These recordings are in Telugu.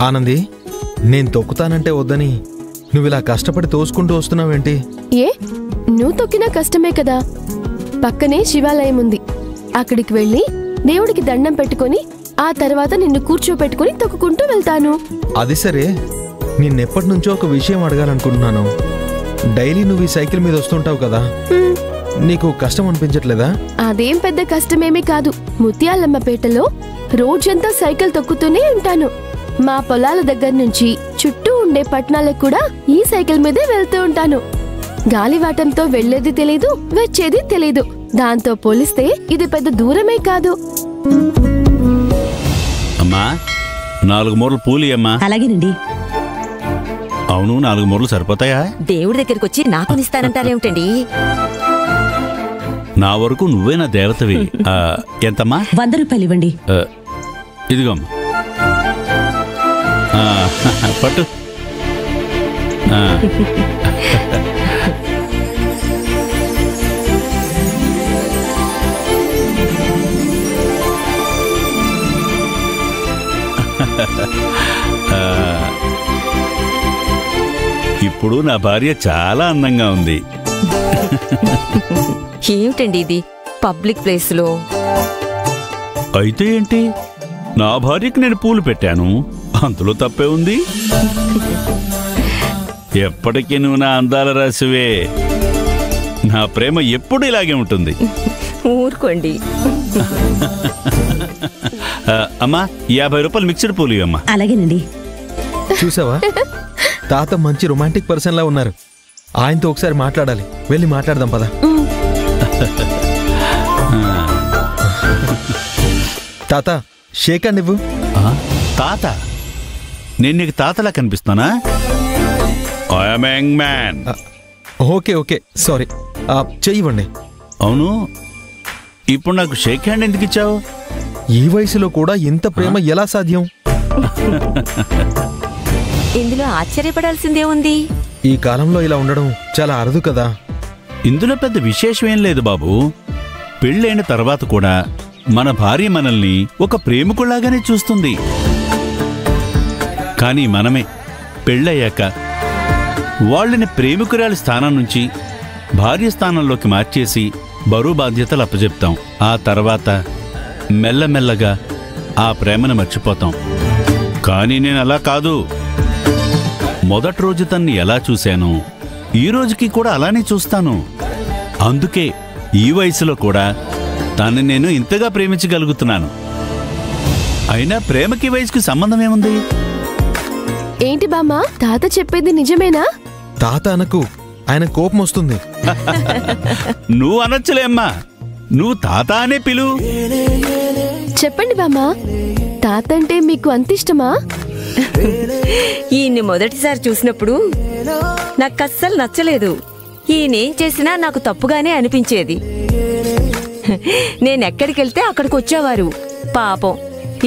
ఆనంది, నేను తొక్కుతానంటే వద్దని నువ్విలా కష్టపడి తోసుకుంటూ వస్తున్నావేంటి? ఏ నువ్వు తొక్కినా కష్టమే కదా. పక్కనే శివాలయం ఉంది, అక్కడికి వెళ్ళి దేవుడికి దండం పెట్టుకొని ఆ తర్వాత నిన్ను కూర్చోపెట్టుకుని తొక్కుకుంటూ వెళ్తాను. అది సరే, నిన్నెప్పటి నుంచో ఒక విషయం అడగాలనుకుంటున్నాను. డైలీ నువ్వు ఈ సైకిల్ మీద వస్తుంటావు కదా, నీకు కష్టం అనిపించట్లేదా? అదేం పెద్ద కష్టమేమీ కాదు. ముత్యాలమ్మపేటలో రోజంతా సైకిల్ తొక్కుతూనే ఉంటాను. మా పొలాల దగ్గర నుంచి చుట్టూ ఉండే పట్టణాలకు కూడా ఈ సైకిల్ మీదే వెళ్తూ ఉంటాను. గాలివాటంతో వెళ్లేది తెలీదు, వచ్చేది తెలీదు. దాంతో పోలిస్తే ఇది పెద్ద దూరమే కాదు. అమ్మా, 4 మూరలు పూలి అమ్మా. అలాగేనండి. అవును, 4 మూరలు సరిపోతాయా? దేవుడి దగ్గరికి వచ్చి నాకు ఇస్తానంటారేమిటండి? నా వరకు నువ్వే నా దేవతవి. ఎంతమ్మా? 100 రూపాయలు ఇవ్వండి. ఇదిగోమ్మా, పట్టు. ఇప్పుడు నా భార్య చాలా అందంగా ఉంది. ఏమిటండి ఇది పబ్లిక్ ప్లేస్ లో? అయితే ఏంటి, నా భార్యకి నేను పూలు పెట్టాను, అందులో తప్పే ఉంది? ఎప్పటికీ నువ్వు నా అందాల రాసివే. నా ప్రేమ ఎప్పుడు ఇలాగే ఉంటుంది. ఊరుకోండి. అమ్మా, 50 రూపాయలు మిక్స్డ్ పూలు ఇవ్వమ్మా. అలాగేనండి. చూసావా, తాత మంచి రొమాంటిక్ పర్సన్ లా ఉన్నారు. ఆయనతో ఒకసారి మాట్లాడాలి, వెళ్ళి మాట్లాడదాం పద. తాత, షేక్ అండ్ ఇవ్వు. తాత? నేను నీకు తాతలా కనిపిస్తానా? I'm young man. Okay okay, sorry. చెయ్యివ్వండి. అవును, ఇప్పుడు నాకు షేక్ హ్యాండ్ ఎందుకు ఇచ్చావు? ఈ వయసులో కూడా ఇంత ప్రేమ ఎలా సాధ్యం? ఇందులో ఆశ్చర్యపడాల్సిందే ఉంది. ఈ కాలంలో ఇలా ఉండడం చాలా అరుదు కదా. ఇందులో పెద్ద విశేషమేం లేదు బాబు. పెళ్ళైన తర్వాత కూడా మన భార్య మనల్ని ఒక ప్రేమికుల్లాగానే చూస్తుంది. కానీ మనమే పెళ్ళయ్యాక వాళ్ళని ప్రేమికురాలి స్థానం నుంచి భార్య స్థానంలోకి మార్చేసి బరువు బాధ్యతలు అప్పచెప్తాం. ఆ తర్వాత మెల్లమెల్లగా ఆ ప్రేమను మర్చిపోతాం. కానీ నేను అలా కాదు. మొదటి రోజు తన్ని ఎలా చూశానో ఈ రోజుకి కూడా అలానే చూస్తాను. అందుకే ఈ వయసులో కూడా తన్ని నేను ఇంతగా ప్రేమించగలుగుతున్నాను. అయినా ప్రేమకి వయసుకి సంబంధం ఏముంది? ఏంటి బామ్మ, తాత చెప్పేది నిజమేనా? తాత అనకు, ఆయన కోపం వస్తుంది. నువ్వు అనొచ్చులేమ్మా, నువ్వు తాత అనే పిలు. చెప్పండి బామ్మ, తాత అంటే మీకు అంత ఇష్టమా? ఈయన్ని మొదటిసారి చూసినప్పుడు నాకు అస్సలు నచ్చలేదు. ఈయనేం చేసినా నాకు తప్పుగానే అనిపించేది. నేనెక్కడికెళ్తే అక్కడికి వచ్చేవారు. పాపం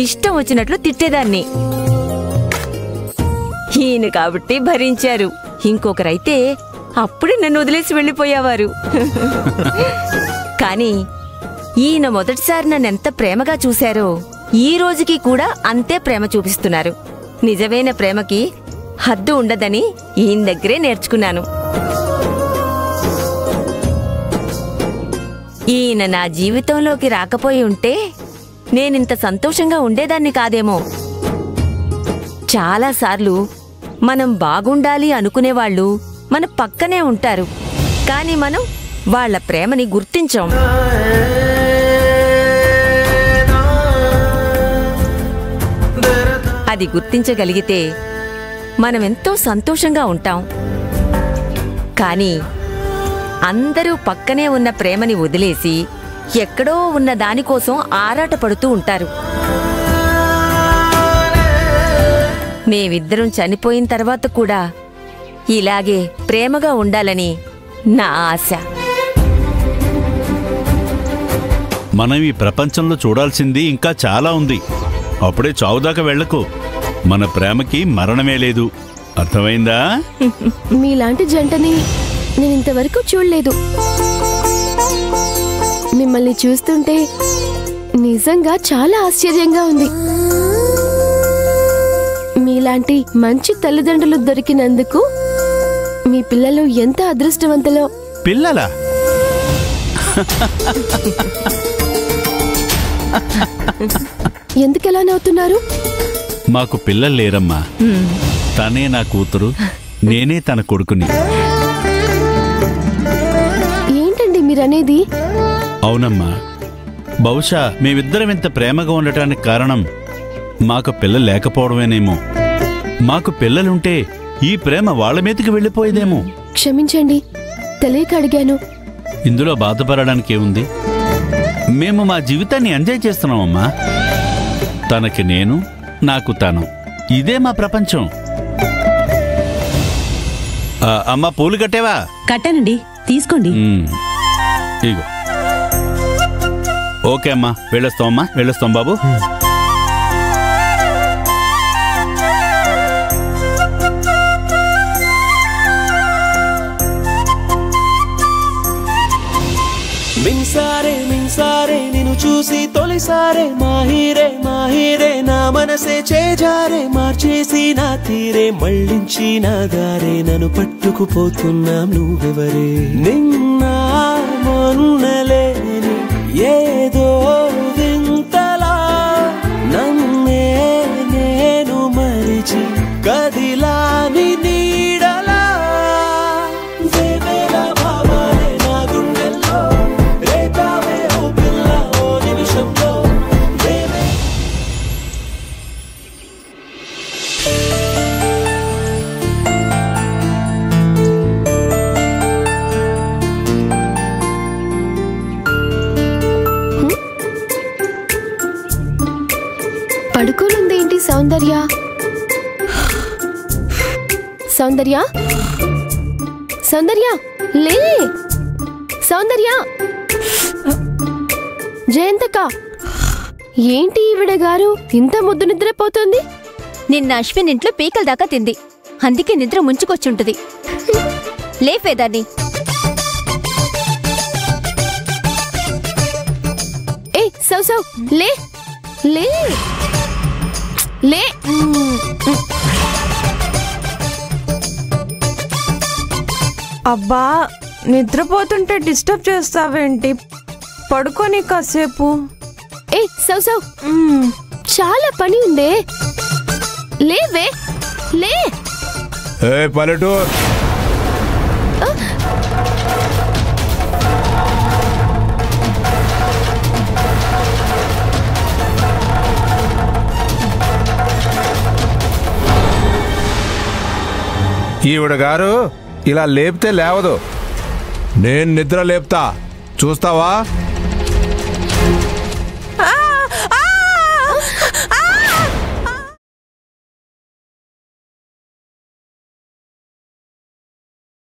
ఇష్టం వచ్చినట్లు తిట్టేదాన్ని. ఈయన కాబట్టి భరించారు. ఇంకొకరైతే అప్పుడే నన్ను వదిలేసి వెళ్ళిపోయేవారు. కానీ ఈయన మొదటిసారి నన్నెంత ప్రేమగా చూశారో ఈ రోజుకి కూడా అంతే ప్రేమ చూపిస్తున్నారు. నిజమైన ప్రేమకి హద్దు ఉండదని ఈయన దగ్గరే నేర్చుకున్నాను. ఈయన నా జీవితంలోకి రాకపోయి ఉంటే నేనింత సంతోషంగా ఉండేదాన్ని కాదేమో. చాలాసార్లు మనం బాగుండాలి అనుకునేవాళ్ళు మన పక్కనే ఉంటారు, కానీ మనం వాళ్ళ ప్రేమని గుర్తించాం. అది గుర్తించగలిగితే మనమెంతో సంతోషంగా ఉంటాం. కానీ అందరూ పక్కనే ఉన్న ప్రేమని వదిలేసి ఎక్కడో ఉన్న దానికోసం ఆరాటపడుతూ ఉంటారు. మేమిద్దరం చనిపోయిన తర్వాత కూడా ఇలాగే ప్రేమగా ఉండాలని నా ఆశ. మనం ఈ ప్రపంచంలో చూడాల్సింది ఇంకా చాలా ఉంది. అప్పుడే చావుదాకా వెళ్ళకు. మన ప్రేమకి మరణమే లేదు. అర్థమైందా? మీలాంటి జంటని నేను ఇంతవరకు చూడలేదు. మిమ్మల్ని చూస్తుంటే నిజంగా చాలా ఆశ్చర్యంగా ఉంది. మీలాంటి మంచి తల్లిదండ్రులు దొరికినందుకు మీ పిల్లలు ఎంత అదృష్టవంతులో. పిల్లలా? ఎందుకెలా నవ్వుతున్నారు? మాకు పిల్లలు లేరమ్మా. తనే నా కూతురు, నేనే తన కొడుకుని. ఏంటండి మీరనేది? అవునమ్మా. బహుశా మేమిద్దరం ఇంత ప్రేమగా ఉండటానికి కారణం మాకు పిల్లలు లేకపోవడమేనేమో. మాకు పిల్లలుంటే ఈ ప్రేమ వాళ్ళ మీదకి వెళ్ళిపోయేదేమో. క్షమించండి, తెలియక అడిగాను. ఇందులో బాధపడడానికి ఏముంది? మేము మా జీవితాన్ని ఎంజాయ్ చేస్తున్నామమ్మా. తనకి నేను, నాకు తను, ఇదే మా ప్రపంచం. అమ్మా, పూలు కట్టేవా? కట్టానండి, తీసుకోండి. ఇగో. ఓకే అమ్మా, వెళ్ళొస్తామమ్మా. వెళ్ళొస్తాం బాబు. మిన్సారే మిన్సారే నిన్ను చూసి తొలిసారే మాహిరే మాహిరే నా మనసే చేజారే మార్చేసి నా తీరే మళ్ళించి నా దారే నన్ను పట్టుకుపోతున్నాం నువ్వెవరే. నిన్న మొన్నలేని ఏదో వింతలా నన్నే నేను మరిచి కదిలాని నీడలా వేవేల భావాలే నా గుండెల్లో రేపావే ఓ పిల్ల ఓ నిమిషంలో వేవే. పడుకోనుందేంటి సౌందర్య? సౌందర్య, సౌందర్య లే. సౌందర్య, జయంతక్క, ఏంటి ఈవిడ గారు ఇంత ముద్దు నిద్రపోతుంది? నిన్న అశ్విన్ ఇంట్లో పీకల దాకా తింది, అందుకే నిద్ర ముంచుకొచ్చుంటది. లేఫేదాన్ని. ఏ సౌ సౌ లే లే లే. అబ్బా, నిద్రపోతుంటే డిస్టర్బ్ చేస్తావేంటి? పడుకొని కాసేపు. ఏ సౌ సౌ, చాలా పని ఉందే. లేవే లే. పల్లెటూరు ఈవిడ గారు ఇలా లేపితే లేవదు. నేను నిద్ర లేపుతా, చూస్తావా?